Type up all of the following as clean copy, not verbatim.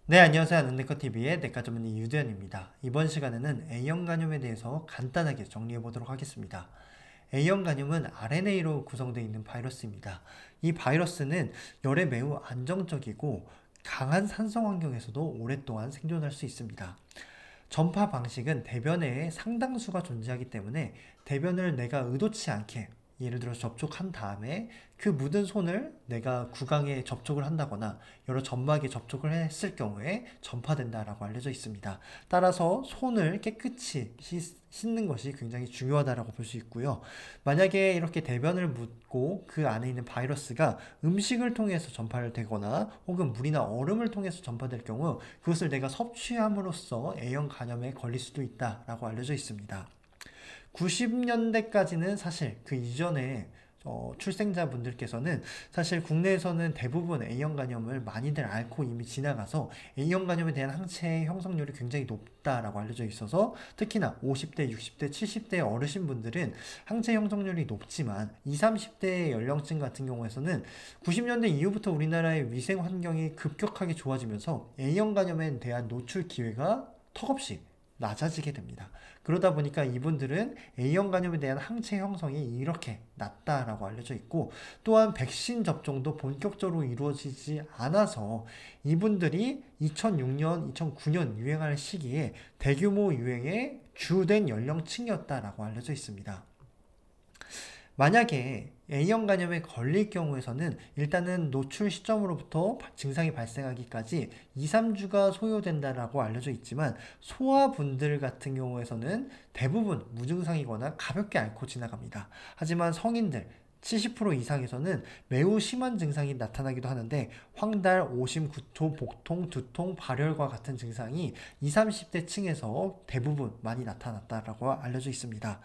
네, 안녕하세요. 안내커TV의 내과 전문의 유대현입니다. 이번 시간에는 A형 간염에 대해서 간단하게 정리해 보도록 하겠습니다. A형 간염은 RNA로 구성되어 있는 바이러스입니다. 이 바이러스는 열에 매우 안정적이고 강한 산성 환경에서도 오랫동안 생존할 수 있습니다. 전파 방식은 대변에 상당수가 존재하기 때문에 대변을 내가 의도치 않게 예를 들어 접촉한 다음에 그 묻은 손을 내가 구강에 접촉을 한다거나 여러 점막에 접촉을 했을 경우에 전파된다라고 알려져 있습니다. 따라서 손을 깨끗이 씻는 것이 굉장히 중요하다라고 볼 수 있고요. 만약에 이렇게 대변을 묻고 그 안에 있는 바이러스가 음식을 통해서 전파를 되거나 혹은 물이나 얼음을 통해서 전파될 경우 그것을 내가 섭취함으로써 A형 간염에 걸릴 수도 있다라고 알려져 있습니다. 90년대까지는 사실 그 이전에 출생자분들께서는 사실 국내에서는 대부분 A형 간염을 많이들 앓고 이미 지나가서 A형 간염에 대한 항체 형성률이 굉장히 높다라고 알려져 있어서 특히나 50대, 60대, 70대 어르신분들은 항체 형성률이 높지만 20, 30대 연령층 같은 경우에서는 90년대 이후부터 우리나라의 위생 환경이 급격하게 좋아지면서 A형 간염에 대한 노출 기회가 턱없이 낮아지게 됩니다. 그러다 보니까 이분들은 A형 간염에 대한 항체 형성이 이렇게 낮다라고 알려져 있고 또한 백신 접종도 본격적으로 이루어지지 않아서 이분들이 2006년, 2009년 유행할 시기에 대규모 유행의 주된 연령층이었다라고 알려져 있습니다. 만약에 A형 간염에 걸릴 경우에서는 일단은 노출 시점으로부터 증상이 발생하기까지 2, 3주가 소요된다라고 알려져 있지만 소아분들 같은 경우에서는 대부분 무증상이거나 가볍게 앓고 지나갑니다. 하지만 성인들 70% 이상에서는 매우 심한 증상이 나타나기도 하는데 황달, 오심, 구토, 복통, 두통, 발열과 같은 증상이 20, 30대 층에서 대부분 많이 나타났다라고 알려져 있습니다.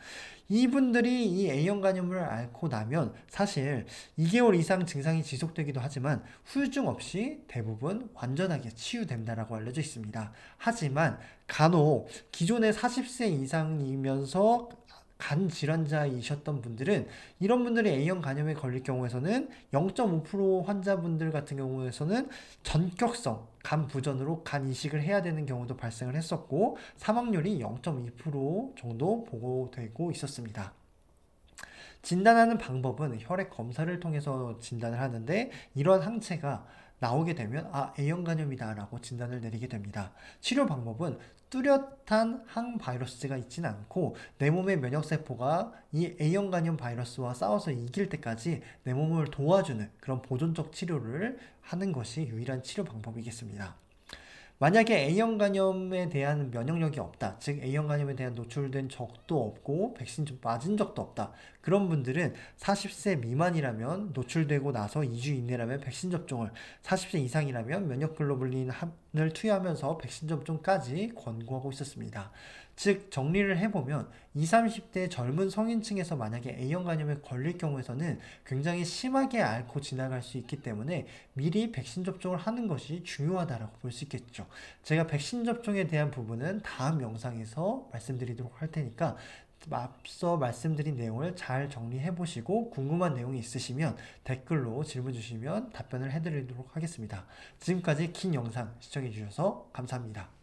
이분들이 이 A형 간염을 앓고 나면 사실 2개월 이상 증상이 지속되기도 하지만 후유증 없이 대부분 완전하게 치유된다라고 알려져 있습니다. 하지만 간혹 기존의 40세 이상이면서 간 질환자이셨던 분들은 이런 분들이 A형 간염에 걸릴 경우에서는 0.5% 환자분들 같은 경우에서는 전격성 간 부전으로 간 이식을 해야 되는 경우도 발생을 했었고 사망률이 0.2% 정도 보고되고 있었습니다. 진단하는 방법은 혈액 검사를 통해서 진단을 하는데 이러한 항체가 나오게 되면 A형 간염이다라고 진단을 내리게 됩니다. 치료 방법은 뚜렷한 항바이러스가 있지는 않고 내 몸의 면역세포가 이 A형 간염 바이러스와 싸워서 이길 때까지 내 몸을 도와주는 그런 보존적 치료를 하는 것이 유일한 치료 방법이겠습니다. 만약에 A형 간염에 대한 면역력이 없다, 즉 A형 간염에 대한 노출된 적도 없고 백신 좀 맞은 적도 없다. 그런 분들은 40세 미만이라면 노출되고 나서 2주 이내라면 백신 접종을, 40세 이상이라면 면역글로불린을 투여하면서 백신 접종까지 권고하고 있었습니다. 즉 정리를 해보면 20, 30대 젊은 성인층에서 만약에 A형 간염에 걸릴 경우에서는 굉장히 심하게 앓고 지나갈 수 있기 때문에 미리 백신 접종을 하는 것이 중요하다고 볼 수 있겠죠. 제가 백신 접종에 대한 부분은 다음 영상에서 말씀드리도록 할 테니까 앞서 말씀드린 내용을 잘 정리해 보시고 궁금한 내용이 있으시면 댓글로 질문 주시면 답변을 해드리도록 하겠습니다. 지금까지 긴 영상 시청해 주셔서 감사합니다.